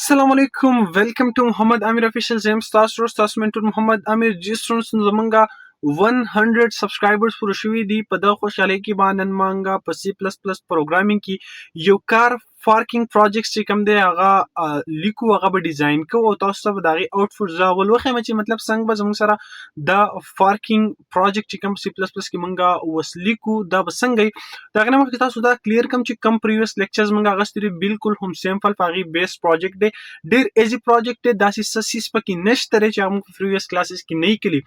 السلام علیکم ویلکم ټو محمد امیر افیشل زم تاسو تاسو منټور محمد امیر جسټرونز زمونږه 100 سبسکرایبرز پوره شوي دي په دغه خوشحالۍ کې باندې مانګه په سی پلس پلس پروګرامینګ کې یو کار پارکینګ پروجیکټ چې کوم دی هغه لیکو هغه به ډیزاین کوو او تاسو ته به د هغې آوټپوټ زه ولوښیم چې مطلب څنګه به زموږ سره دا پارکینګ پروجیکټ چې کوم سی پلس پلس کې مونږه اوس لیکو دا به څنګه وي د هغې نه مخکې تاسو دا کلیر کړم چې کوم پریویس لیکچرز مونږ اخیستي دي بالکل هم سیمپل په هغې بیس پروجیکټ دی ډېر ایزي پروجیکټ دی داسې څه څیز پکې نشته دی چې موږ په پریویس کلاسز کې نه کلي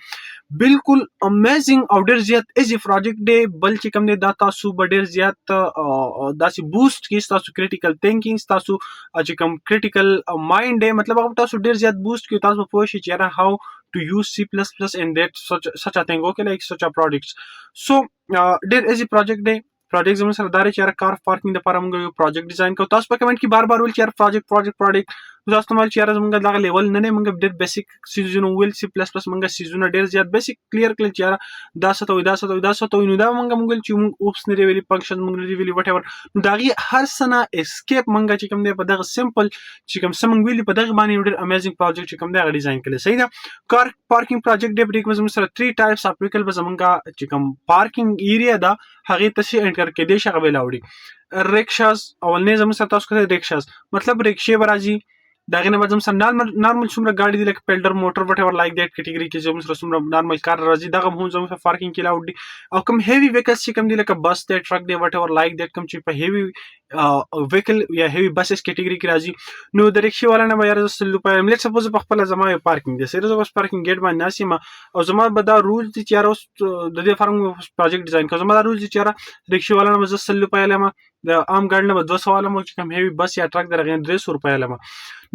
بالکل امیزنګ او ډېر زیات ایزي پروجیکټ دی بل چې کوم دی دا تاسو به ډېر زیات داسې بوسټ کړي ستاسو کریټیکل تھینکینګ ستاسو چې کوم کریټیکل مایند دی مطلب هغه تاسو ډېر زیات بوسټ کړي تاسو به پوه شئ چې یاره how to use C++ and that such a thing okay like such a projects so ډېر ایزي پروجیکټ دی پروجیکټ زموږ سره دا دی چې یاره کار پارکینګ دپاره موږ یو پروجیکټ ډیزاین کوو تاسو په کمنټ کې بار بار ویل چې یاره پروجیکټ تاسو ته ویل چې یاره زموږ دغه لیول نه دی موږ ډېر بیسیک سیزونه وویل سی پلس پلس موږ سیزونه ډېر زیات بیسیک کلیر کړل چې یاره دا څه ته وایي دا څه ته وایي دا څه ته وایي نو دا موږ ویل چې موږ اوپس نه دی ویلي فنکشن موږ نه دی ویلي وټ ایور نو د هغې هر څه نه اسکیپ موږ چې کوم دی په دغه سمپل چې کوم څه موږ ویلي په دغه باندې یو ډېر امیزنګ پروجیکټ چې کوم دی هغه ډیزاین کړی صحیح ده کار پارکینګ پروجیکټ دی په دې کې زموږ سره 3 ټایپس اف ویکل به زموږ چې کوم پارکینګ ایریا ده هغې ته چې انټر کېدی شي هغه به راوړي رکشاز اولنې زموږ سره تاسو کړی رکشاز مطلب رکشې به راځي د هغې نه به زموږ سره نارمل څومره ګاډي دي لکه پیلډر موټر وټ ایور لایک دیټ کټګري کې زموږ سره څومره نارمل کار راځي دغه هم زموږ سره پارکینګ کې لاوډ دي او کوم هیوي ویکلز چې کوم دي لکه بس دی ټرک دی وټ ایور لایک دیټ کوم چې په هیوي ویکل یا هیوي بسز کټګري کې راځي نو د رکشې والا نه به یاره زه 100 روپۍ لیټ سپوز په خپله زما یو پارکینګ دی صحیح زه بس پارکینګ ګیټ باندې ناست یم او زما به دا رولز دي چې یاره اوس د دې لپاره موږ پروجیکټ ډیزاین کوو زما دا رولز دي چې یاره رکشې والا نه به زه 100 روپۍ لیم د عام ګاډي نه به 200 والم چې کوم هیوي بس یا ټرک د هغې نه 300 روپۍ لیم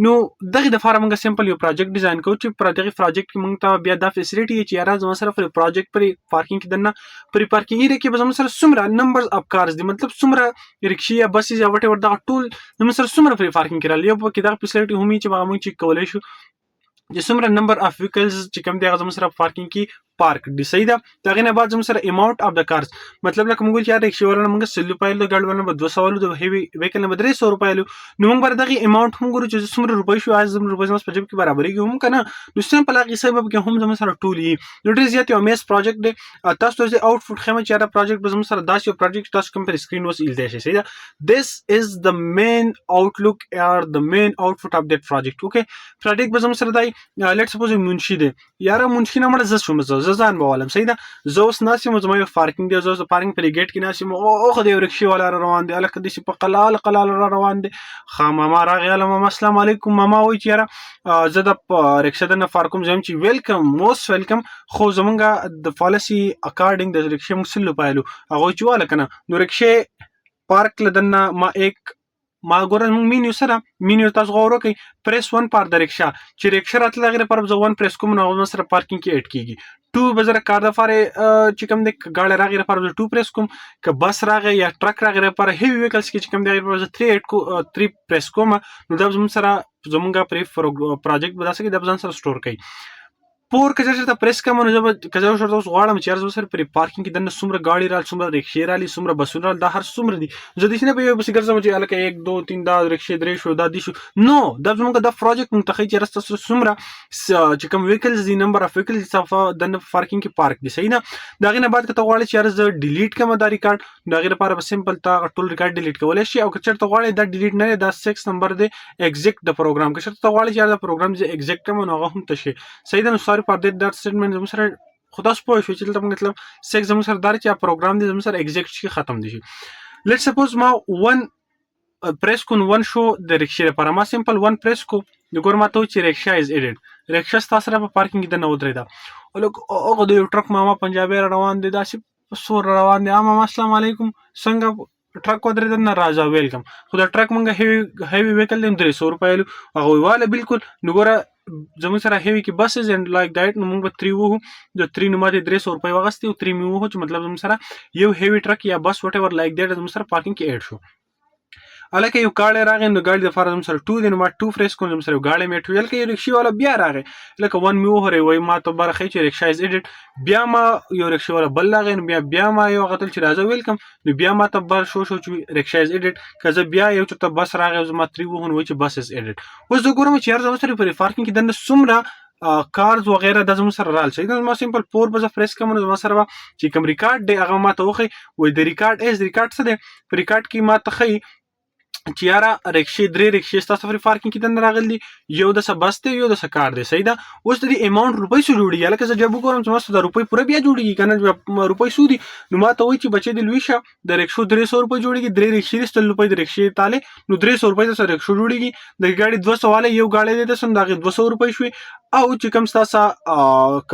نو دغې دپاره موږ سمپل یو پروجیکټ ډیزاین کوو چې په دغې پروجیکټ کې موږ ته بیا دا فیسیلیټي وي چې یاره زما سره پر پروجیکټ پرې پارکینګ کې دننه پرې پارکینګ ایریا کې به زموږ سره څومره نمبرز اف کارز دي مطلب څومره رکشې یا بسز یا وټ ایور دغه ټول زموږ سره څومره پرې پارکینګ کې راغلي یو پکې دغه فیسیلیټي هم وي چې هغه موږ چیک کولی شو چې څومره نمبر اف ویکلز چې کوم دی هغه زموږ سره پارکینګ کې پارک دي صحیح ده د هغې نه بعد زموږ سره اماونټ اف د کارز مطلب لکه موږ ویل چې یاره رکشې والا نه موږ 100 روپۍ لو ګاډي والا نه به 200 والو د هیوي ویکل نه به 300 روپۍ لو نو موږ به دغې اماونټ هم ګورو چې څومره روپۍ شو څومره روپۍ زموږ په جیب کې برابرېږي هم که نه نو سمپل هغې حساب کې هم زموږ سره ټول وي نو ډېر زیات یو امیز پروجیکټ دی تاسو ته زه آوټپوټ ښیم چې یاره پروجیکټ به زموږ سره داسې یو پروجیکټ تاسو کوم پر سکرین اوس ایلدی شي صحیح ده this is the main outlook or the main output of that project okay پروجیکټ به زموږ سره دی لیټ سپوز منشي دی یاره منشي نه مړه زه شوم زه ځان به والم صحیح ده زه اوس ناست یم زما یو پارکینګ دی زه اوس د پارکینګ پرې ګیټ کې ناست یم او خو د یو رکشې والا را روان دی هلکه داسې په قلال را روان دی ښه ماما راغی هله ماما السلام علیکم ماما وایي چې یاره زه د رکشه دننه فارکوم زه یم چې ویلکم موست ویلکم خو زمونږ د پالیسي اکارډنګ د رکشې موږ 100 روپۍ لو هغه وایي چې واله که نه نو رکشې پارک له دننه ما ګوره موږ مینیو سره مینیو تاسو غور وکړئ پریس 1 پار د رکشه چې رکشه راتله هغې لپاره به زه 1 پریس کوم نو هغه سره پارکینګ کې اډ کېږي 2 به زه کار دپاره چې کوم دی ګاډی راغی لپاره به 2 پریس کوم که بس راغی یا ټرک راغی لپاره هیوي ویکلز کې چې کوم دی هغې لپاره زه 3 پریس کوم نو دا به زموږ سره زمونږ پرې پروجیکټ به داسې کوي دا به ځان سره سټور کوي پور که چېرته پریس کوم نو زه به که زه ورته اوس غواړم چې یاره زه سره پرې پارکینګ کې دننه څومره ګاډي رالي څومره رکشې رالي څومره بسونه رالي دا هر څومره دي زه داسې نه به یو پسې ګرځم چې هلکه 1 2 3 دا رکشې 3 شو دا دي شو نو دا زموږ دا پروجیکټ موږ ته ښایي چې یاره ستاسو څومره چې کوم ویکلز دي نمبر اف ویکلز دننه په پارکینګ کې پارک دي صحیح نه د هغې نه بعد که ته غواړې چې یاره زه ډیلیټ کړم دا ریکارډ د هغې لپاره به سمپل تا ټول ریکارډ ډیلیټ کولی شي او که چېرته غواړې دا ډیلیټ نه دی دا 6 نمبر دی ایګزیکټ د پروګرام که چېرته ته غواړې چې یاره دا پروګرام زه ایګزیکټ کړم نو هغه هم ته شي صحیح ده نو سوري فار دیټ دا سټیټمنټ زموږ سره خو تاسو پوه شوئ چې دلته موږ مطلب 6 زموږ سره دا دی چې پروګرام دی زموږ سره ایګزیکټ شي ختم دی شي لیټ سپوز ما 1 پریس کو 1 شو د رکشې لپاره ما سمپل 1 پریس کو د ګور ما ته چې رکشه از ایډډ رکشه ستا سره په پارکینګ کې دننه ودرېده او لږ هغه د یو ټرک ماما پنجابی را روان دی داسې په سور روان دی ماما السلام علیکم څنګه ټرک ودرېده نه راځه ویلکم خو دا ټرک موږ هیوي ویکل دی 300 روپۍ لو هغه وایي واله بالکل نو ګوره زموږ سره هیوي کې بسز اینډ لایک دیټ نو موږ به 3 ووهو د 3 نه ماته 300 روپۍ واخیستې او 3 مې ووهو چې مطلب زموږ سره یو هیوي ټرک یا بس وټ ایور لایک دیټ زموږ سره پارکینګ کې ایډ شو الکه یو ګاډی راغی نو ګاډي دپاره زموږ سره 2 دی نو ما 2 پریس کړم زموږ سره یو ګاډی مې ټویل که یو رکشې والا بیا راغی لکه 1 مې وهورې وایي ما ته بره ښایي چې رکشا از ایډیټ بیا ما یو رکشې والا بل راغی نو بیا ما یو هغه تل چې راځه ویلکم نو بیا ما ته بر شو چې رکشا از ایډیټ که زه بیا یو چېرته بس راغی زما 3 وهو نو وایي چې بس از ایډیټ اوس زه ګورم چې یار زموږ سره په پارکینګ کې دننه څومره کارز وغیره د زموږ سره رال صحیح ده زما سمپل 4 به زه پریس کوم نو زما سره به چې کوم ریکارډ دی هغه ما ته وښیي وایي د ریکارډ څه دی په ریکارډ کې ما ته ښیي چې یاره رکشې 3 رکشې ستاسو په پارکینګ کې دننه راغلي دي یو داسې بس دی یو داسې کار دی صحیح ده اوس د دې اماونټ روپۍ څو جوړېږي هلکه زه جب وګورم چې ما څه د روپۍ پوره بیا جوړېږي که نه روپۍ څو دي نو ما ته وایي چې بچې د لوی شه د رکشو 300 روپۍ جوړېږي 3 رکشې دي 100 روپۍ د رکشې تالې نو 300 روپۍ د رکشو جوړېږي د ګاډي 200 والا یو ګاډی دی داسې نو د هغې 200 روپۍ شوې او چې کوم ستاسو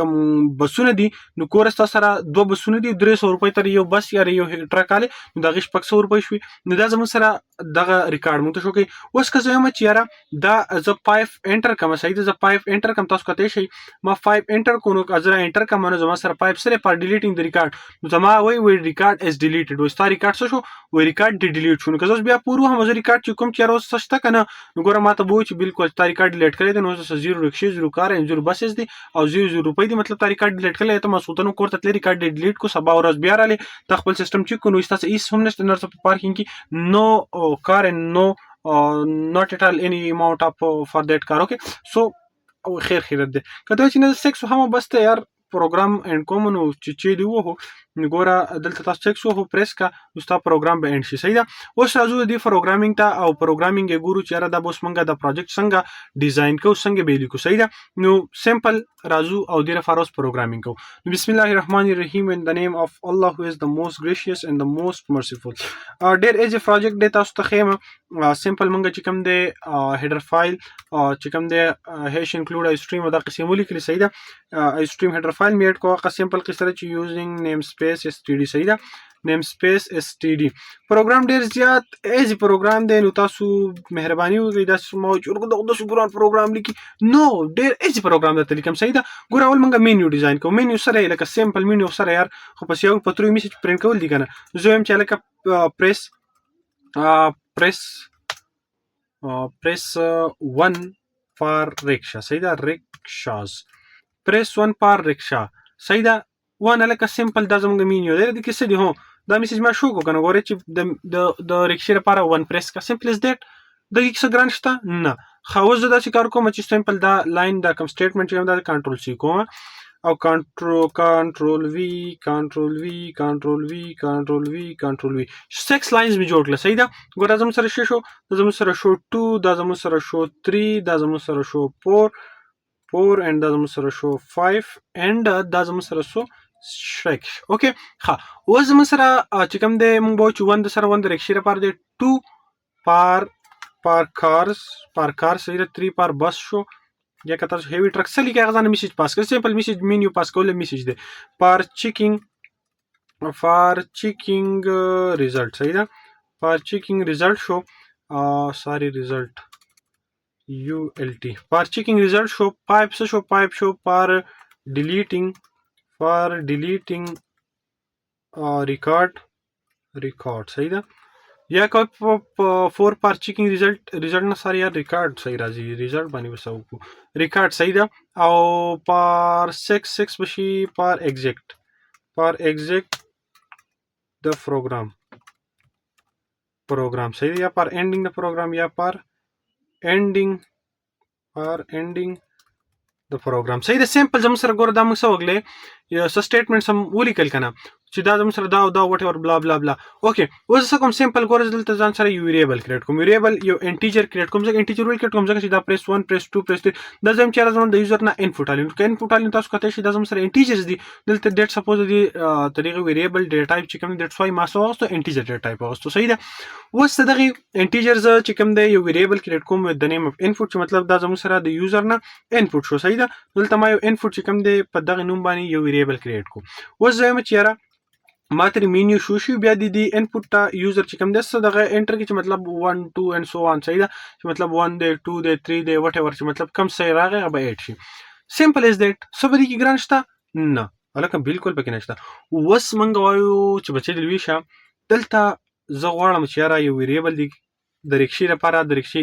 کوم بسونه دي نو کور ستا سره 2 بسونه دي 300 روپۍ تر یو بس یا یو ټرک آلی نو د هغې 600 روپۍ شوې نو دا زموږ سره دغه ریکارډ موږ ته شو کوي اوس که زه وایم چې یاره دا زه 5 انټر کوم صحیح ده زه 5 انټر کوم تاسو کتلی شئ ما 5 انټر کوم نو که زه انټر کوم نو زما سره 5 سره پر ډیلیټینګ د ریکارډ نو زما وایي ریکارډ از ډیلیټډ وایي ستا ریکارډ څه شو وایي ریکارډ دې ډیلیټ شو نو که زه اوس بیا پور وهم زه ریکارډ چې کوم چې یاره اوس څه شته که نه نو ګوره ما ته به وایي چې بلکل تا ریکارډ ډیلیټ کړی دی نو اوس 0 رکشې 0 کار 0 بسز دي او 0 روپۍ دي مطلب تا ریکارډ ډیلیټ کړی ته مسعودن کور ته تللی ریکارډ دې ډیلیټ کو سبا ورځ بیا رالی تا خپل سیسټم چیک کو نو ستاسو هیڅ هم نشته نرسه په پارکینګ کې نو کار نو not at all any amount of for that car okay so خیرت دی که ته چې نه 6 هم بس ته یار پروګرام اینډ کوم نو چې دی وو نو ګوره دلته تاسو 6 وو پریس کا نو تاسو پروګرام به اینډ شي صحیح ده اوس راځو د پروګرامینګ ته او پروګرامینګ یې ګورو چې یاره دا اوس مونږه د پروجیکټ څنګه ډیزاین کوو څنګه به لیکو صحیح ده نو سمپل راځو او د لپاره اوس پروګرامینګ کوو نو بسم الله الرحمن الرحیم in the name of Allah who is the most gracious and the most merciful ډیر ایزی پروجیکټ دی تاسو ته خیم سمپل مونږ چې کوم دی هیډر فایل چې کوم دی هیش انکلود اسټریم دا قسم ولیکلی صحیح ده اسټریم هیډر فایل میډ کوه که سمپل قصه چې یوزینګ نیم سپیس اس ټي ډي صحیح ده نیم سپیس اس ټي ډي پروګرام ډیر زیات ایزی پروګرام دی نو تاسو مهرباني وکړئ داسې ما چې داسې ګران پروګرام لیکي نو ډیر ایزی پروګرام درته لیکم صحیح ده ګوره اول مونږ مینیو ډیزاین کوو مینیو سره لکه سمپل مینیو سره یار خو پس یو په تروي میسج پرنټ کول دي که نه زه وایم چې لکه press 1 for rickshaw صحیح ده rickshaws press 1 for rickshaw صحیح ده وانه لکه سمپل دا زموږ مینیو دی د کیسه دی هو دا میسج ما شو کو کنه ګورې چې د رکشې لپاره 1 پریس کا سمپل از دیټ د کیسه ګران شته نه خو زه دا چې کار کوم چې سمپل دا لاین دا کوم سټیټمنټ چې دا کنټرول سی کوم او کنټرول وی کنټرول وی کنټرول وی کنټرول وی کنټرول وی 6 لاینز می جوړ کړل صحیح ده ګور زموږ سره شو دا زموږ سره شو 2 دا زموږ سره شو 3 دا زموږ سره شو 4 and دا زموږ سره شو 5 and دا زموږ سره شو 6 اوکې ها اوس زموږ سره چې کوم دی موږ به چې 1 د سره 1 د رکشې لپاره دی 2 پر کارز صحیح ده 3 پر بس شو یا که تاسو هیوی ټرک څه لیکي هغه ځانه میسج پاس کړئ سمپل میسج مینیو پاس کول میسج دی پر چیکینګ ریزلټ صحیح ده پر چیکینګ ریزلټ شو ساری ریزلټ ULT پر چیکینګ ریزلټ شو پایپ شو پر ډیلیټینګ ریکارډ صحیح ده یا که 4 پر چیکینګ ریزلټ نه سره یا ریکارډ صحیح راځي ریزلټ باندې وسو ریکارډ صحیح ده او پر 6 بشي پر ایگزیکټ د پروګرام صحیح ده یا پر اینډینګ د پروګرام یا پر اینډینګ د پروګرام صحیح ده سمپل زموږ سره ګوره دا موږ څه وکړلی یو څه سټیټمنټس هم ولیکل که نه چې دا زموږ سره دا او دا وټ ایور بلا بلا بلا اوکې اوس څه کوم سمپل ګوره دلته ځان سره یو ویریبل کریټ کوم ویریبل یو انټیجر کریټ کوم ځکه انټیجر ویل کریټ کوم ځکه چې دا پریس 1 پریس 2 پریس 3 دا زم چې راځم د یوزر نه انپوټ الین که انپوټ الین تاسو کته شي دا زم سره انټیجرز دي دلته ډیټ سپوز دي طریقه ویریبل ډیټا ټایپ چې کوم ډیټ وای ما سو واستو انټیجر ډیټا ټایپ واستو صحیح ده اوس دغه انټیجرز چې کوم دی یو ویریبل کریټ کوم د نیم اف انپوټ چې مطلب دا زم سره د یوزر نه انپوټ شو صحیح ده دلته ما یو انپوټ چې کوم دی په دغه نوم باندې یو ویریبل کریټ کو اوس زم چې یاره ما تر مینیو شو بیا د انپوټ ته یوزر چې کوم دی دغه انټر کې چې مطلب 1 2 and so on صحیح ده چې مطلب 1 دی 2 دی 3 دی وټ ایور چې مطلب کم صحیح راغی هغه به 8 شي سمپل از دیټ څه به دي کې ګران شته نه هلکه بالکل پکې نشته اوس موږ وایو چې بچې د لوی شه دلته زه غواړم چې یاره یو ویریبل دی د رکشې لپاره د رکشې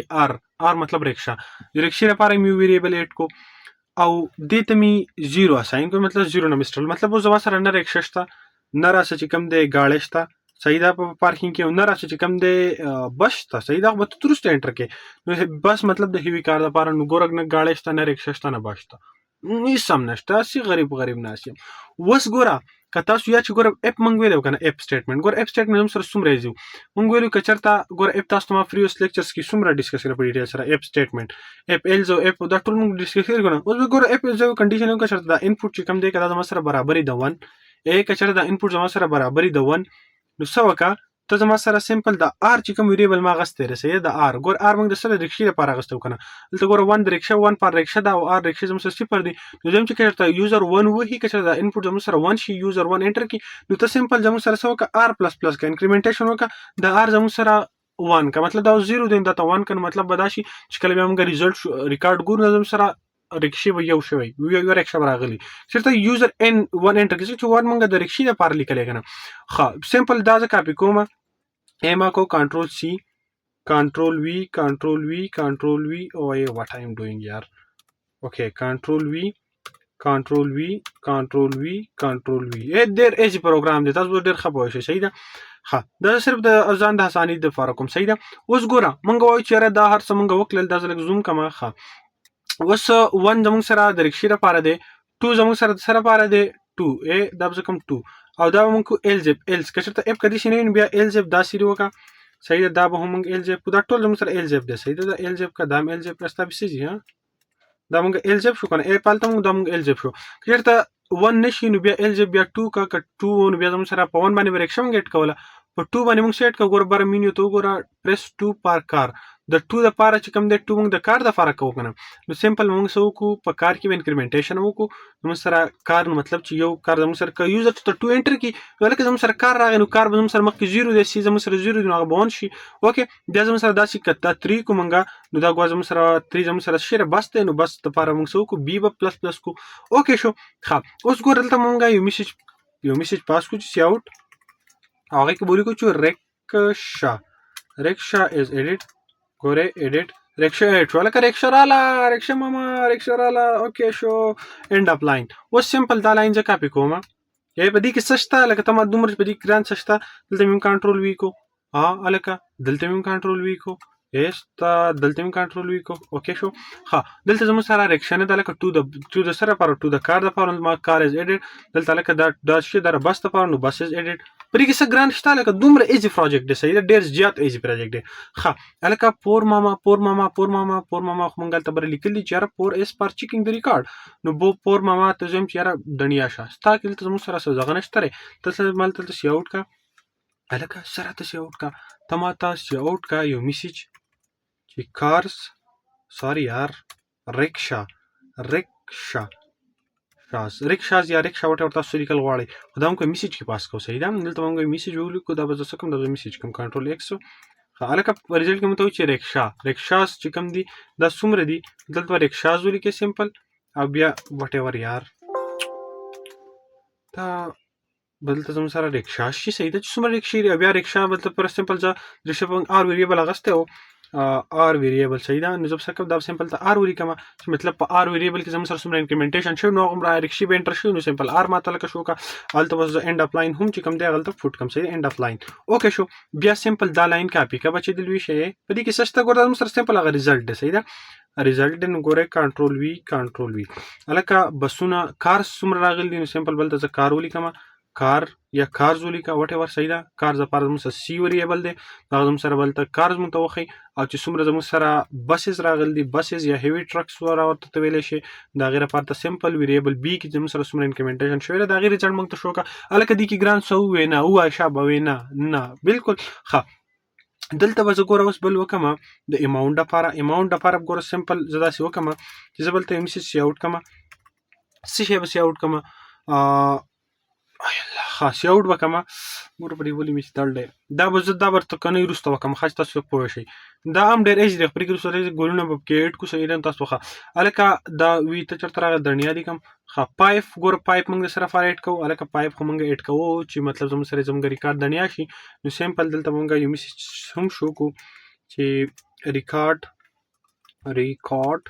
آر مطلب رکشا، د رکشې لپاره مې ویریبل اډ کو او دې ته مې 0 اساین کو، مطلب 0 نه مستل، مطلب اوس زما سره نه رکشا شته نه راسه چې کوم دی گاړی شته، صحیح ده په پارکینګ کې، نه راسه چې کوم دی بس شته، صحیح ده به ته ترسته انټر کې نو بس مطلب د هیوی کار لپاره نو ګورګ نه گاړی شته نه رکشا شته نه بس شته، هیڅ هم نشته، سی غریب ناس یم. اوس ګوره که تاسو یا چې ګوره اپ مونږ ویلو کنه اپ سټیټمنټ، ګوره اپ سټیټمنټ هم سره څومره ایزي مونږ ویلو که چېرته ګوره اپ تاسو ته ما فری اوس لیکچرز کې څومره ډسکس کړل په ډیټیل سره اپ سټیټمنټ اپ ایلز او اپ دا ټول مونږ ډسکس کړل کنه. اوس ګوره اپ ایلز کنډیشن هم که چېرته دا انپوټ چې کوم دی که دا زما سره برابرې د 1 که چېرته دا انپوټ زما سره برابرې د 1 نو څه وکړه ته زما سره سمپل د آر چې کوم ویریبل ما غستې رسې د آر ګور آر موږ د سره رکشې لپاره غستو کنه دلته ګوره 1 د رکشه 1 پر رکشه دا او آر رکشه زموږ سره 0 دی نو زم چې کړه یوزر 1 وهي که دا انپوټ زموږ سره 1 شي یوزر 1 انټر کی نو ته سمپل زموږ سره سو کا آر پلس پلس کا انکریمنټیشن وکړه د آر زموږ سره 1 کا مطلب دا 0 دی دا 1 کنه مطلب بداشي چې کله موږ ریزلټ ریکارډ ګور زموږ سره رکشې به یو شوی یو رکشه راغلی چېرته یوزر ان 1 انټر کی چې 1 موږ د رکشې لپاره لیکل کنه ښه سمپل دا ځکه کاپی کوم ایما کو کنټرول سی کنټرول وی او what I am doing یار اوکے کنټرول وی ډیر ایزی پروګرام دی تاسو ډیر ښه پوه شئ صحیح ده ها دا صرف د ځان د اسانۍ د لپاره کوم صحیح ده. اوس ګوره مونږ وایو چې دا هر څه مونږ وکړل دا زلک زوم کما ښه اوس 1 زموږ سره د رکشې لپاره دی 2 زموږ سره د سره لپاره دی 2 دا به کوم 2 او دا موږ کو ایلز که چېرته اف کدي شي نه بیا ایلز دا سری وکړه صحیح ده دا به موږ ایلز دا ټول زموږ سره ایلز دی صحیح ده دا ایلز کا دا ایلز پرستا بسیږي ها دا موږ ایلز شو کنه ای پالته موږ دا موږ ایلز شو که چېرته 1 نشي نو بیا ایلز بیا 2 کا 2 نو بیا زموږ سره په 1 باندې ریکشن ګټ کوله په 2 باندې موږ سیټ کا ګور بر مینیو تو ګور پرس 2 پر کار د 2 د پاره چې کوم د 2 موږ د کار د فرق کوو کنه نو سمپل موږ سو کو په کار کې انکریمنټیشن وکړو نو سره کار نو مطلب چې یو کار زموږ سره ک یوزر ته 2 انټر کی ولکه زموږ سره کار راغی نو کار به زموږ سره مخکې 0 دی سی زموږ سره 0 دی نو هغه بون شي اوکې بیا زموږ سره داسې کته 3 کو منګه نو دا غوا زموږ سره 3 زموږ سره شیره بس ته نو بس د پاره موږ سو کو بی پلس پلس کو اوکې شو ښه اوس ګور دلته موږ یو میسج پاس کو چې سی اوټ هغه کې بولی کو چې رکشا از ایډیټ ګوره ایډیټ رکشا ایډ شو لکه رکشا ماما اوکې شو اینډ اپ لاین اوس سمپل دا لاین ځکه کاپی کوم یا په دې کې څه شته لکه ته ما دومره په دې کې ګران څه شته دلته مې کنټرول وی کو الکه دلته مې کنټرول وی کو دلته مې کنټرول وی کو اوکې شو ها دلته زموږ سره ریکشن ده لکه ټو د سره پر ټو د کار د پر ما کار از ایډیټ دلته لکه دا شی در بس ته پر نو بس از ایډیټ پرې کې څه ګران شته لکه دومره ایزی پروجیکټ دی صحیح ده ډیر زیات ایزی پروجیکټ دی ښه الکه پور ماما خو مونږ ته بر لیکلی چې یاره پور اس پر چیکینګ د ریکارډ نو بو پور ماما ته زم چې یاره دنیا شه ستا کې ته زموږ سره څه ځغه نشته ری ته مال ته سی اوټ کا الکه سره ته سی اوټ کا ته ما ته سی اوټ کا یو میسج چې کارز سوري یار رکشاز یا رکشا وټ ورته تاسو لیکل غواړي خو دا موږ میسج کې پاس کوو صحیح ده دلته موږ میسج ولیکو دا به زه څه کوم دا میسج کوم کنټرول ایکس هلکه په ریزلټ کې مو ته چې رکشاز چې کوم دي دا څومره دي دلته رکشاز ولیکئ سمپل او بیا وټ ایور یار دا دلته زموږ سره رکشاز شي صحیح ده چې څومره رکشې بیا رکشا مطلب پر سمپل ځه رکشا په آر ویریبل اغستی و آر ویریبل صحیح ده نو زه به څه کوم دا سمپل ته آر ولیکم چې مطلب په آر ویریبل کې زموږ سره څومره انکریمنټیشن شوی نو هغومره رکشې به انټر شوي نو سمپل آر ماته لکه شو کا هلته به زه اینډ اپ لاین هم چې کوم دی هلته فوټ کم صحیح اینډ اپ لاین اوکې شو بیا سمپل دا لاین کاپي که بچې د لوی شی په دې کې څه شته ګوره زموږ سره سمپل هغه ریزلټ دی صحیح ده ریزلټ دی نو ګوره کنټرول وي هلکه بسونه کار څومره راغلي دي نو سمپل بلته زه کار ولیکم کار یا کارز ولیکه وټ ایور صحیح ده کارز لپاره زموږ سره سی وریبل دی دا زموږ سره بلته کارز مونږ ته وښیي او چې څومره زموږ سره بسز راغلي دي بسز یا هیوي ټرکس ورته ویلی شي د هغې لپاره ته سمپل وریبل بي کې زموږ سره څومره انکریمنټیشن شوی دی د هغې ریزلټ مونږ ته شو کړه هلکه دې کې ګران څه ووایې نه ووایه شابه ووایې نه بالکل ښه دلته به زه ګوره اوس بل وکړم د اماونټ دپاره ګوره سمپل زه داسې وکړم چې زه بلته یو میسج سی اوټ کړم څه شی به سی اوټ کړم ها سی اوټ به کړم ګوره په دې ولې مې چې تړلی دا به زه دا به کنۍ وروسته وکړم ښه چې تاسو پوه شئ دا هم ډېر ایزي دی پرې کې وروسته ګلونه به پکې ایډ کړو صحیح ده تاسو ښه هلکه دا وي ته چېرته راغلی درنیا دي کوم ښه پایپ ګوره پایپ موږ سره فار ایډ کوو هلکه پایپ خو موږ ایډ کوو چې مطلب زموږ سره زموږ ریکارډ دنیا شي نو سمپل دلته موږ یو میسج هم شو کو چې ریکارډ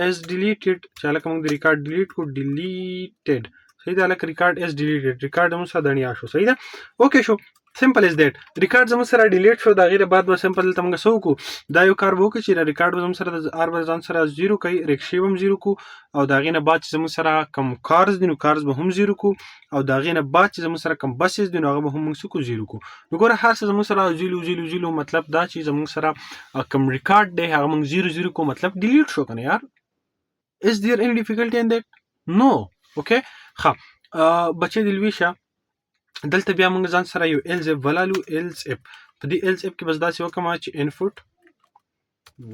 as deleted چې لکه موږ د ریکارډ ډیلیټ کو deleted صحیح ده لکه ریکارډ as deleted ریکارډ موږ سره دنیا شو صحیح ده اوکې شو سمپل از دیټ ریکارډ زموږ سره ډیلیټ شو دا غیر بعد به سمپل دلته موږ سو کو دا یو کار وکړو چې ریکارډ به زموږ سره د ار به ځان سره 0 کوي ریکشي هم 0 کو او دا غینه بعد چې زموږ سره کم کارز دي نو کارز به هم 0 کو او دا غینه بعد چې زموږ سره کم بسز دي نو هغه به هم موږ کو 0 کو نو ګوره هر څه زموږ سره 0 مطلب دا چې زموږ سره کم ریکارډ دی هغه موږ 0 کو مطلب ډیلیټ شو کنه یار is there any difficulty in that no okay ها بچې د لويشه دلته بیا موږ ځان سره یو else if ولالو else if په دې else if کې بس داسې وکم چې input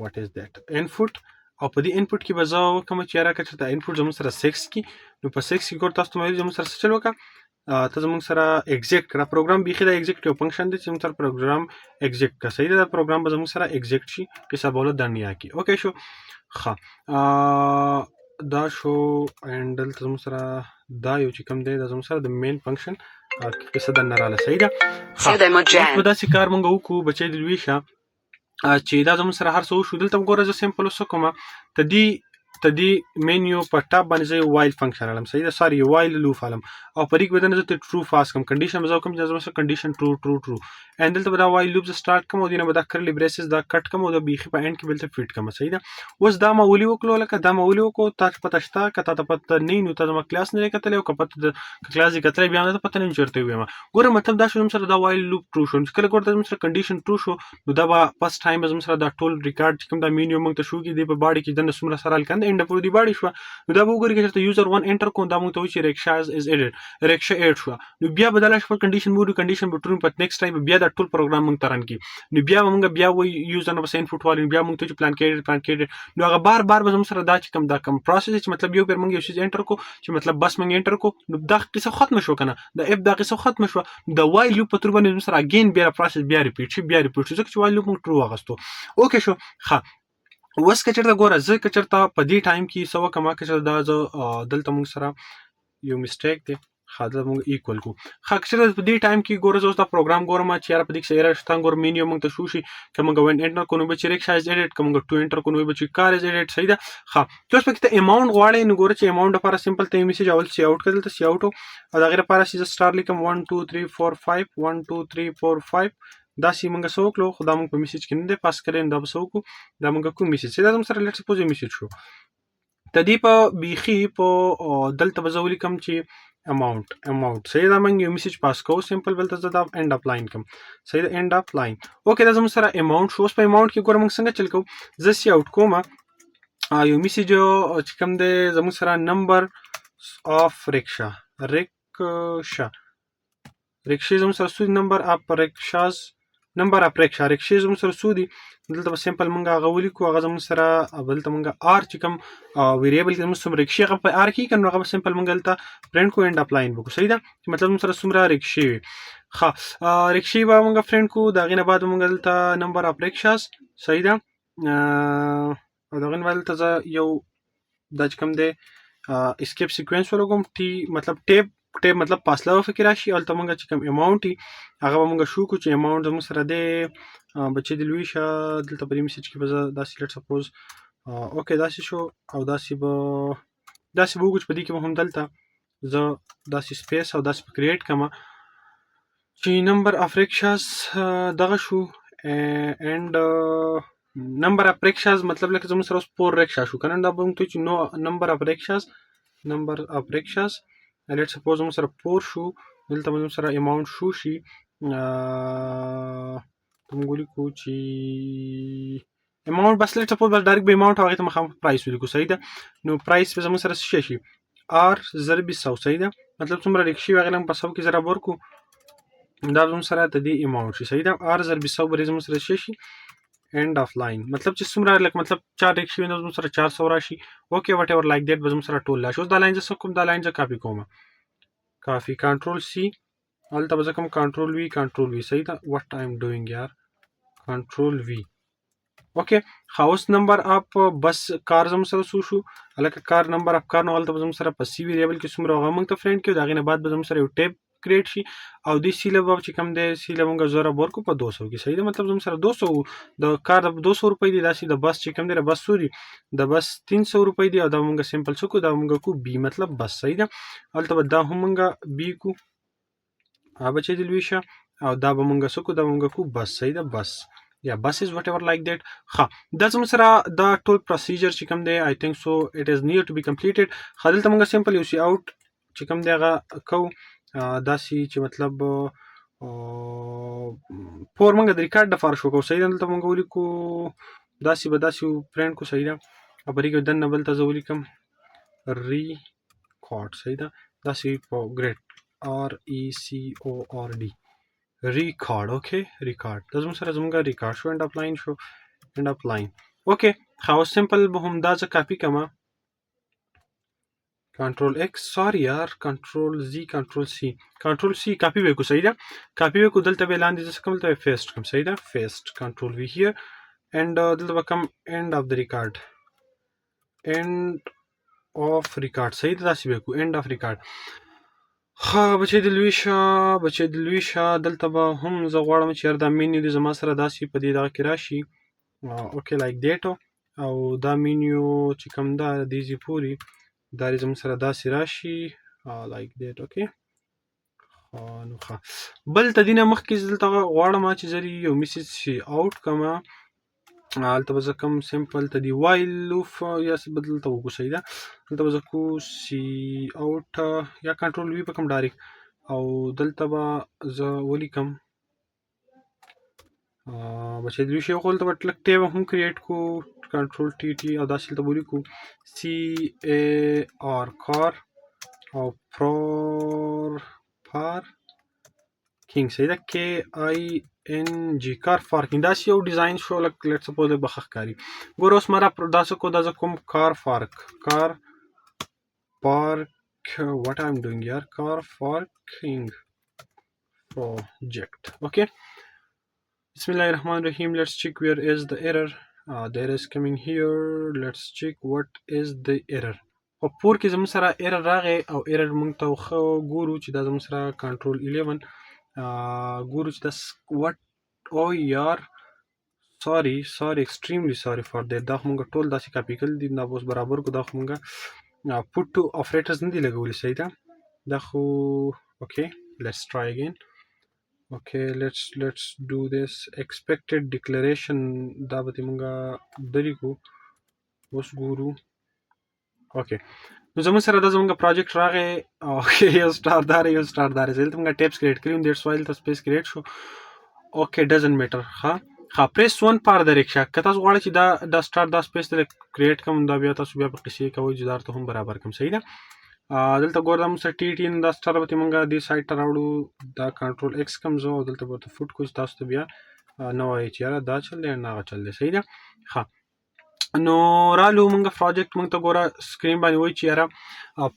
what is that input او په دې input کې به زه وکم چې یاره که چېرته input زموږ سره 6 کې نو په 6 کې ګور تاسو ته مې زموږ سره څه چل وکړه ته زموږ سره execute کړه پروګرام بیخي دا execute یو فنکشن دی چې زموږ سره پروګرام execute کړه صحیح ده دا پروګرام به زموږ سره execute شي قصه بوله دنیا کې اوکې شو ښه دا شو and دلته زموږ سره دا یو چې کوم دی دا زموږ سره د مین فنکشن قصه د نراله صحیح ده په داسې کار مونږ وکړو بچی د لوی شه چې دا زموږ سره هر څه وشو دلته ګوره زه سمپل وسه کومه ته دې مینیو په ټاپ باندې زه وایل فنکشن علم صحیح ده سوري وایل لوپ علم او په ریک بدنه زه ټرو فاس کوم کنډیشن به زه کوم چې زما کنډیشن ټرو اند دلته به دا وایل لوپ ز سٹارټ کوم او دینه به دا کرلی بریسز دا کټ کوم او دا بیخي په اند کې بلته فیټ کوم صحیح ده اوس دا مولي وکړو لکه دا مولي وکړو تاسو پته شته کته ته پته نه نو ته ما کلاس نه کتل او کپته د کلاس کې کتل بیا نه پته نه چرته ویم ګوره مطلب دا شوم سره دا وایل لوپ ټرو شو کله ګوره د سره کنډیشن ټرو شو نو دا به فرست ټایم زم سره دا ټول ریکارډ کوم دا مینیو موږ ته شو کې دی په باډي کې د سمره سره الکند اند په دی باډي شو نو دا وګورئ چې یوزر 1 انټر کوم دا موږ ته چې ریکشا از ایډټ ریکشا ایډ شو نو بیا بدل شو کنډیشن مود کنډیشن به ټرو په نیکسټ ټایم بیا دا ټول پروګرام موږ تران کی نو بیا موږ بیا وای یوزر نو انپوټ والي بیا موږ ته پلان کړي نو هغه بار به زم سره دا چې دا کم پروسس چې مطلب یو پر موږ یو شی انټر کو چې مطلب بس موږ انټر کو نو دا قصه ختم شو کنه دا اف دا قصه ختم شو دا وای لوپ په تر باندې سره اگین بیا پروسس بیا ریپیټ شي ځکه چې وای لوپ موږ ټرو واغستو اوکې شو ښه اوس که چېرته ګوره زه که چېرته په دې ټایم کې څه وکړم که چېرته دا زه دلته موږ سره یو مسټیک دی ښه دلته موږ ایکول کړو ښه که چېرته په دې ټایم کې ګوره زه اوس دا پروګرام ګورم چې یاره په دې کې څه ایرر شته ګوره مینیو موږ ته شو شي که موږ ون انټر کړو نو به چې ریکشا از ایډټ که موږ ټو انټر کړو نو به چې کار از ایډټ صحیح ده ښه چې اوس پکې ته اماونټ غواړې نو ګوره چې اماونټ لپاره سمپل ته یو میسج اول سی آوټ کړه دلته سی آوټ او د هغې لپاره چې زه سټار لیکم 1 2 3 4 5 1 2 3 4 5 دا سی موږ څه وکړو خو دا موږ په میسج کې نه دی پاس کړی دا به څه وکړو دا موږ کوم میسج دا زموږ سره لیټ سپوز یو میسج شو د دې په بیخي په دلته به زه ولیکم چې اماونټ صحیح دا موږ یو میسج پاس کوو سمپل بلته زه دا اینډ اپ لاین کوم صحیح دا اینډ اپ لاین اوکې دا زموږ سره اماونټ شو اوس په اماونټ کې ګوره موږ څنګه چل کوو زه سی آوټ کوم یو میسج چې کوم دی زموږ سره نمبر اف ریکشا ریکشې زموږ سره سودي نمبر اپ ریکشا ریکشې زموږ سره سودي دلته به سمپل موږ هغه ولیکو هغه زموږ سره بلته موږ آر چې کوم ویریبل کې زموږ څومره ریکشې هغه په آر کې کنو هغه سمپل موږ دلته پرنټ کو اینډ اپ لاین وکړو صحیح ده مطلب موږ سره څومره ریکشې وي ښه ریکشې به موږ پرنټ کو د هغې نه بعد موږ دلته نمبر اپ ریکشاز صحیح ده او د هغې نه بعد دلته زه یو دا چې کوم دی اسکیپ سیکوینس ولګوم ټي مطلب ټیب مطلب فاصله به فکر راشي هلته موږ چې کوم اماونټ وي هغه به موږ شو کړو چې اماونټ زموږ سره دی بچې د لوی شه دلته په دې میسج کې به زه داسې لیټ سپوز اوکې داسې شو او داسې به وګورو چې په دې کې به هم دلته زه داسې سپیس او داسې به کریټ کړم چې نمبر اف ریکشاز دغه شو اینډ نمبر اف ریکشاز مطلب لکه زموږ سره اوس 4 ریکشا شو که نه دا به موږ ته چې نو نمبر اف ریکشاز لیټ سپوز موږ سره 4 شو دلته موږ سره اماونټ شو شي موږ ولیکو چې اماونټ بس لیټ سپوز بس ډایرکټ به اماونټ هغې ته مخامخ پرایس ولیکو صحیح ده نو پرایس به زموږ سره څه شي آر ضرب 100 صحیح ده مطلب څومره ریکشې وي هغې له په 100 کې ضرب ورکړو دا زموږ سره د دې اماونټ شي صحیح ده آر ضرب 100 به زموږ سره څه شي اینډ اف لاین مطلب چې څومره لکه مطلب 4 ریکشې وي نو زموږ سره 400 راشي اوکې وټ ایور لایک دیټ به زموږ سره ټول راشي اوس دا لاین زه څه کوم دا لاین زه کاپي کوم کافي کنټرول سی هلته به زه کوم کنټرول وي صحیح ده وټ آی ایم ډوینګ یار کنټرول وی اوکې ښه اوس نمبر اپ بس کار زموږ سره څو شو هلکه کار نمبر اپ کار نو هلته به زموږ سره په سی ویریبل کې څومره هغه موږ ته فرینډ کړو د هغې نه بعد به زموږ سره یو ټیب کریټ شي او د سیلاب چې کوم دی سیلاب موږ زوره ورکو په 200 کې صحیح ده مطلب زموږ سره 200 د کار د 200 روپۍ دی داسې د بس چې کوم دی بس سوري د بس 300 روپۍ دی او دا موږ سمپل څه کو دا موږ کو بي مطلب بس صحیح ده هلته به دا هم موږ بي کو بچې د لوي شه او دا به موږ څه کو دا موږ کو بس صحیح ده بس یا buses whatever like that دا زموږ سره دا ټول پروسیجر چې کوم دی I think so it is near to be completed دلته موږ سمپل یو سی آوټ چې کوم دی هغه کو داسې چې مطلب پور موږ د ریکارډ دپاره شو کوو صحیح ده دلته موږ ولیکو داسې به داسې پرینټ کو صحیح ده او په دې کې دننه بل ته زه ولیکم ریکارډ صحیح ده داسې په ګریډ RECORD ریکارډ اوکې ریکارډ دا زموږ سره زموږ ریکارډ شو اینډ اپ لاین شو اینډ اپ لاین اوکې خو سمپل به هم دا زه کاپی کما کنټرول ایکس سوري یار کنټرول زی کنټرول سی کاپی وکړو صحیح ده کاپی وکړو دلته به لاندې ځکه کوم ته پیسټ کوم صحیح ده پیسټ کنټرول وی هیر اینډ دلته به کوم اینډ اف د ریکارډ اینډ اف ریکارډ صحیح ده داسې وکړو اینډ اف ریکارډ بچې د لوی شه دلته به هم زه غواړم چې یار دا مینیو دی زما سره داسې په دې دغه کې راشي اوکې لایک دیټ او دا مینیو چې کوم ده دیزي پوري دا زموږ سره داسې راشي لایک دیټ اوکې نو بل ته دینه مخکې دلته غواړم چې زه یو میسج شي آوټ کما هلته به زه کوم سمپل ته دی وایل لوف یا څه به دلته وکړو صحیح ده دلته به زه کو سی آوټ یا کنټرول وي به کوم ډایرکټ او دلته به زه ولیکم بچې د ویشي خو دلته به کلک ټیب هم کریټ کو کنټرول ټي ټي او داسې دلته به ولیکو CAR کار او پارکینګ صحیح ده KING کار پارکینګ داسې یو ډیزاین شو لکه لیټ سپوز لږ به ښه ښکاري ګوره اوس مره دا څه کو دا زه کوم کار پارک what I'm doing here car parking project okay Bismillahirrahmanirrahim let's check where is the error the error is coming here let's check what is the error په پور کې زموږ سره ایرر راغی او ایرر موږ ته خو ګورو چې دا زموږ سره کنټرول 11 ګورو چې دا what oh یار sorry extremely sorry for that دا موږ ټول داسې کاپی کړل دي دا اوس برابر کو دا موږ put to operators نه دی لګولي صحیح ده دا خو okay let's try again okay let's do this expected declaration دا به موږ دلی کو اوس ګورو اوکې نو زموږ سره دا زموږ پروجیکټ راغی اوکې یو سټار دار زه دلته موږ ټیپس کریټ کړي دیټس وای دلته سپیس کریټ شو اوکې ډزنټ میټر پریس 1 پار د ریکشا که تاسو غواړئ چې دا سټار دا سپیس ته کریټ کوم دا بیا تاسو بیا په قصې کوئ چې دا ته هم برابر کوم صحیح ده دلته ګورم سره ټي ټي دا سټار به موږ دې سایت ته راوړو دا کنټرول ایکس کوم زه دلته به فوټ کوم تاسو ته بیا نو وایي چې یاره دا چل دی نه چل دی صحیح ده نو رالو موږ پروجیکټ موږ ته ګوره سکرین باندې وایي چې یاره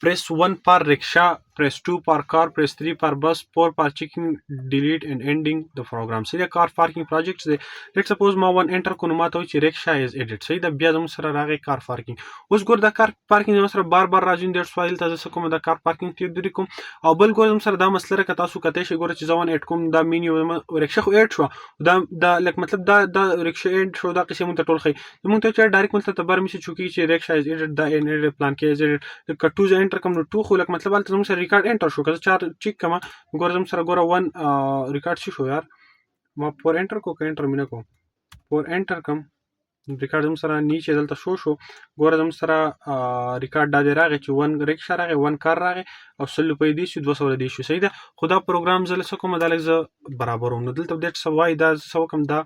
پریس 1 پار ریکشا پریس 2 پار کار پریس 3 پار بس 4 پار چیکینګ ډیلیټ اینڈ اینډینګ د پروګرام صحیح ده کار پارکینګ پروجیکټ دی لیټ سپوز ما 1 انټر کو نو ماته وایي چې ریکشا از ایډیټ صحیح ده بیا زموږ سره راغی کار پارکینګ اوس ګوره دا کار پارکینګ زموږ سره بار راځي دیټس وای دلته زه څه کوم دا کار پارکینګ ټیپ درې کوم او بل ګوره زموږ سره دا مسله که تاسو کتای شئ ګوره چې زه 1 ایډ کوم دا مینیو ریکشا خو ایډ شوه دا لکه مطلب دا ریکشا ایډ شو دا قصې مونږ ته ټول ښیي موږ ته چې ډایرکټ مطلب ته بر میسج چوکي چې ریکشا از ایډیټ دا ایډیټ پلان کې از ایډیټ لکه 2 زه انټر کوم نو 2 خو لکه مطلب هلته زموږ سره ریکارډ انټر شو که زه 4 چیک کوم ګوره زموږ سره ګوره 1 ریکارډ شي شو یار ما پور انټر کو که انټر مې نه کوم پور انټر کوم ریکارډ زموږ سره نیچه دلته شو ګوره زموږ سره ریکارډ دا دی راغی چې 1 ریکشا راغی 1 کار راغی او 100 روپۍ دې شو 200 دې شو صحیح ده خو دا پروګرام زه څه کوم دا لږ زه برابروم نو دلته دیټ څه وایي دا څه وکړم دا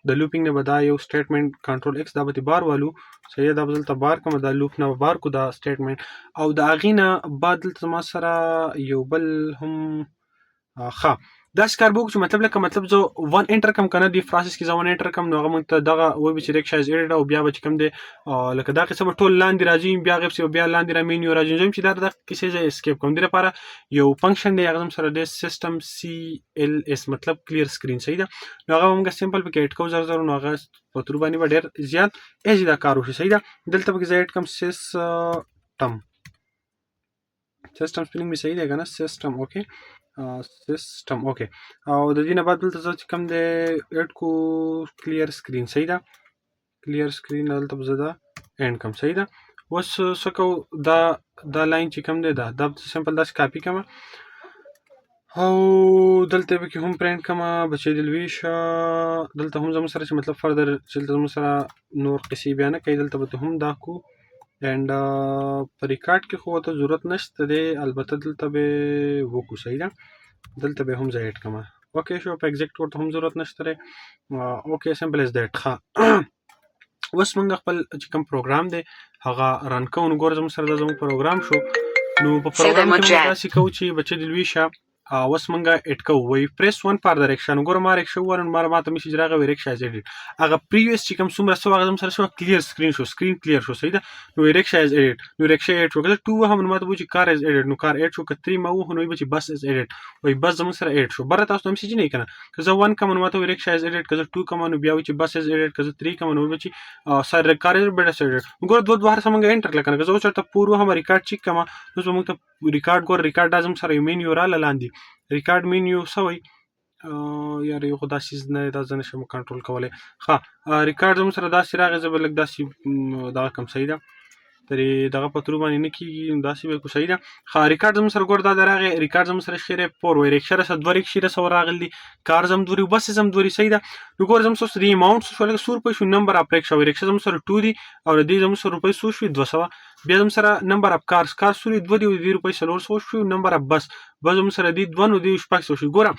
د لوپینګ نه به دا یو سټیټمنټ کنټرول ایکس دا به دې بار والو صحیح دا به دلته بار کوم دا لوپ نه به بار کو دا سټیټمنټ او د هغې نه بعد دلته زما سره یو بل هم داسې کار به وکړو چې مطلب لکه مطلب زه 1 انټر کوم که نه دې پروسس کې زه 1 انټر کوم نو هغه موږ ته دغه وایي چې ریکشا از ایډیټ او بیا به چې کوم دی لکه دا قصه به ټول لاندې راځي بیا هغې پسې بیا لاندې را مینیو راځي زه چې دا د کیسې زه اسکیپ کوم دې لپاره یو فنکشن دی هغه زموږ سره دی سیسټم CLS مطلب کلیر سکرین صحیح ده نو هغه به موږ سمپل پکې ایډ کوو زر نو هغه په تر باندې به ډېر زیات ایزي دا کار وشي صحیح ده دلته پکې زه ایډ کوم سیسټم سپیلنګ مې صحیح دی که نه سیسټم اوکې سیستم اوکې. او د دې نه بعد دلته زه چې کوم دی ایډ کو کلیر سکرین، صحیح ده. کلیر سکرین دلته به زه دا اینډ کوم، صحیح ده. اوس څه کوو، دا لاین چې کوم دی دا سمپل داسې کاپي کوم او دلته به کې هم پرینټ کوم بچی د لویشه. دلته هم زموږ سره چې مطلب فردر چې دلته زموږ سره نور قصې بیا نه کوي، دلته به هم دا کو اینډ په ریکارډ کې خو ته ضرورت نشته دی، البته دلته به وکړو، صحیح ده. دلته به هم زه ایډ کوم اوکې شو. په ایگزیکټ ورته هم ضرورت نشته دی. اوکې سمپل از دیټ. ښه اوس موږ خپل چې کوم پروګرام دی هغه رن کوو. نو ګوره زموږ سره دا زموږ پروګرام شو. نو په پروګرام کې موږ داسې کوو چې بچی د لویشه اوس موږ ایډ کوو. وایي پریس 1 فار د ریکشن. ګوره ما ریکشه وویل، ماته میسج راغی وایي ریکشه از ایډیټ. هغه پریویس چې کوم څومره څه هغه زموږ سره شو کلیر سکرین شو، سکرین کلیر شو، صحیح ده. نو ریکشه از ایډیټ. نو ریکشه ایډ شو. که 2 وهم نو ماته وایي چې کار از ایډیټ. نو کار ایډ شو. که 3 ما ووهو نو وایي چې بس از ایډیټ. وایي بس زموږ سره ایډ شو. بره تاسو ته میسج نه وي که نه. که زه 1 کوم نو ماته وایي ریکشه از ایډیټ. که زه 2 کوم نو بیا وایي چې بس از ایډیټ. که زه 3 کوم نو وایي چې کار از ایډیټ. ګوره دوه هر څه موږ انټر کړل که نه. که زه اوس چېرته پور وهم ریکارډ چیک کوم نو اوس به موږ ته ریکارډ ګوره ریکارډ دا زموږ سره یو مینیو راغله لاندې. ریکارډ مینیو څه وایي یار یو خو دا سیز نه دا زه نشم کنټرول کولی. ښه ریکارډ زموږ سره داسې راغی، زه به لږ داسې دغه کوم، صحیح ده. ترې دغه په ترو باندې نه کېږي، داسې به کړو، صحیح ده. ښه ریکارډ زموږ سره ګوره دا راغی. ریکارډ زموږ سره شیر 4 وایي ریکشه رسه 2 ریکشې رسه راغلي دي. کار زم دوری بس زم دوری، صحیح ده. نو ګوره زموږ سره د اماونټ شو لکه 100 روپۍ شو. نمبر اف ریکشه وایي ریکشه زموږ سره 2 دي او د دې زموږ سره روپۍ څو شوي 200. بیا زموږ سره نمبر اف کار سوري 2 دي او د دې روپۍ 400 شوي. نمبر اف بس زموږ سره دي 2 نو دې 600 شوي. ګوره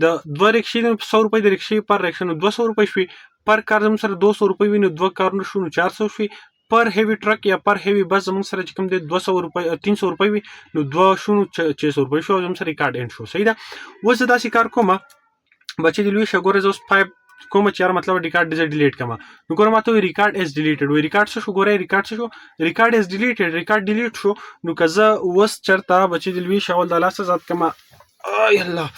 د 2 ریکشې 100 روپۍ د ریکشې پر ریکشه نو 200 روپۍ شوي. پر کار زموږ سره 200 روپۍ وي نو 2 کارونه شو نو 400 شوي. پر هیوی ټرک یا پر هیوی بس زموږ سره چې کوم دی 200 روپۍ 300 روپۍ وي نو 2 شو نو 600 روپۍ شو. زموږ سره ریکارډ اینډ شو، صحیح ده. اوس زه داسې کار کوم بچی د لویشه. ګوره زه اوس 5 کوم چې یار مطلب ریکارډ ډیزه ډیلیټ کما. نو ګوره ماته وی ریکارډ از ډیلیټډ. وی ریکارډ څه شو؟ ګوره ریکارډ څه شو؟ ریکارډ از ډیلیټډ. ریکارډ ډیلیټ شو. نو که زه اوس چرته بچی د لویشه اول د لاسه ذات کما آی الله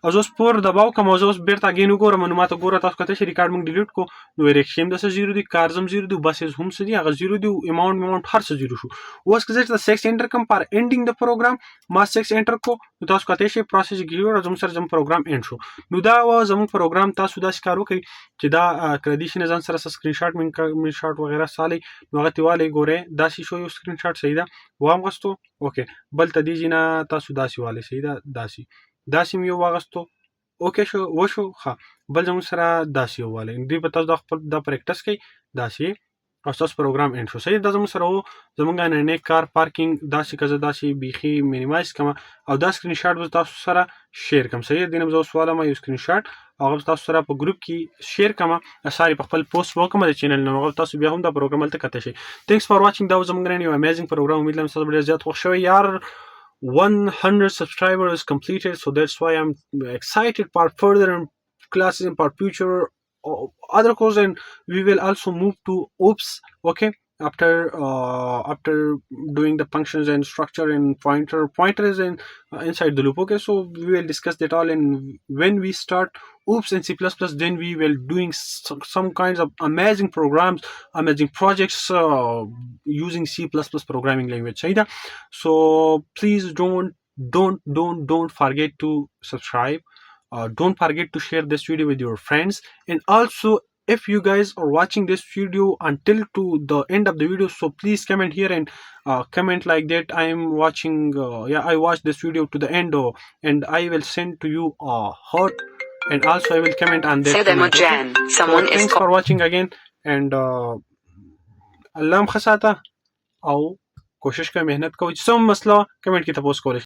او زه اوس پور دباو کوم او زه اوس بیرته اګین وګورم نو ماته ګوره تاسو کته شي ریکارډ موږ ډیلیټ کو. نو ریکشن د څه 0 دی، کارزم 0 دی، بس هم څه دی هغه 0 دی، اماونټ هر څه 0 شو. اوس که زه د 6 انټر کوم پر انډینګ د پروګرام ما 6 انټر کو نو تاسو کته شي پروسس کیږي او زموږ سره زموږ پروګرام انډ شو. نو دا و زموږ پروګرام. تاسو داسې کار وکړئ چې دا کریډیشن ځان سره سکرین شاټ من شاټ وغیرہ سالي نو هغه تیواله ګوره داسې شو یو سکرین شاټ، صحیح ده. وام غستو اوکې بل ته دیږي نه تاسو داسې والي، صحیح ده. داسې یو واغستو اوکې شو وشو. ښه بل زموږ سره داسې والی دوی به تاسو د خپل دا پریکټس کوي داسې او تاسو پروګرام انډ شو، صحیح. دا زموږ سره وو زموږ نن کار پارکینګ داسې کزه داسې بیخي مینیمایز کما او دا سکرین شاټ به تاسو سره شیر کوم، صحیح. دینه زه سوال ما یو سکرین شاټ هغه تاسو سره په ګروپ کې شیر کما ساري په خپل پوسټ وکم د چینل نو تاسو بیا هم دا پروګرام تل کته شي. تھینکس فار واچینګ. دا زموږ نن یو امیزینګ پروګرام. امید لرم تاسو ډیر زیات خوښ شوی یار. 100 subscribers completed, so that's why I'm excited for further classes and for future other courses, and we will also move to OOPS, okay, after doing the functions and structure and pointers and inside the loop, okay. So we will discuss that all, and when we start OOPS and C++, then we will doing some kinds of amazing programs, amazing projects using C++ programming language, right? So please don't forget to subscribe. Don't forget to share this video with your friends, and also if you guys are watching this video until to the end of the video, so please comment here and comment like that I am watching I watched this video to the end, and I will send to you a heart, and also I will comment on that comment, okay? Someone so thanks for watching again, and Allah khasata au कोशिश का मेहनत को सम मसला कमेंट की तपोस कॉलेज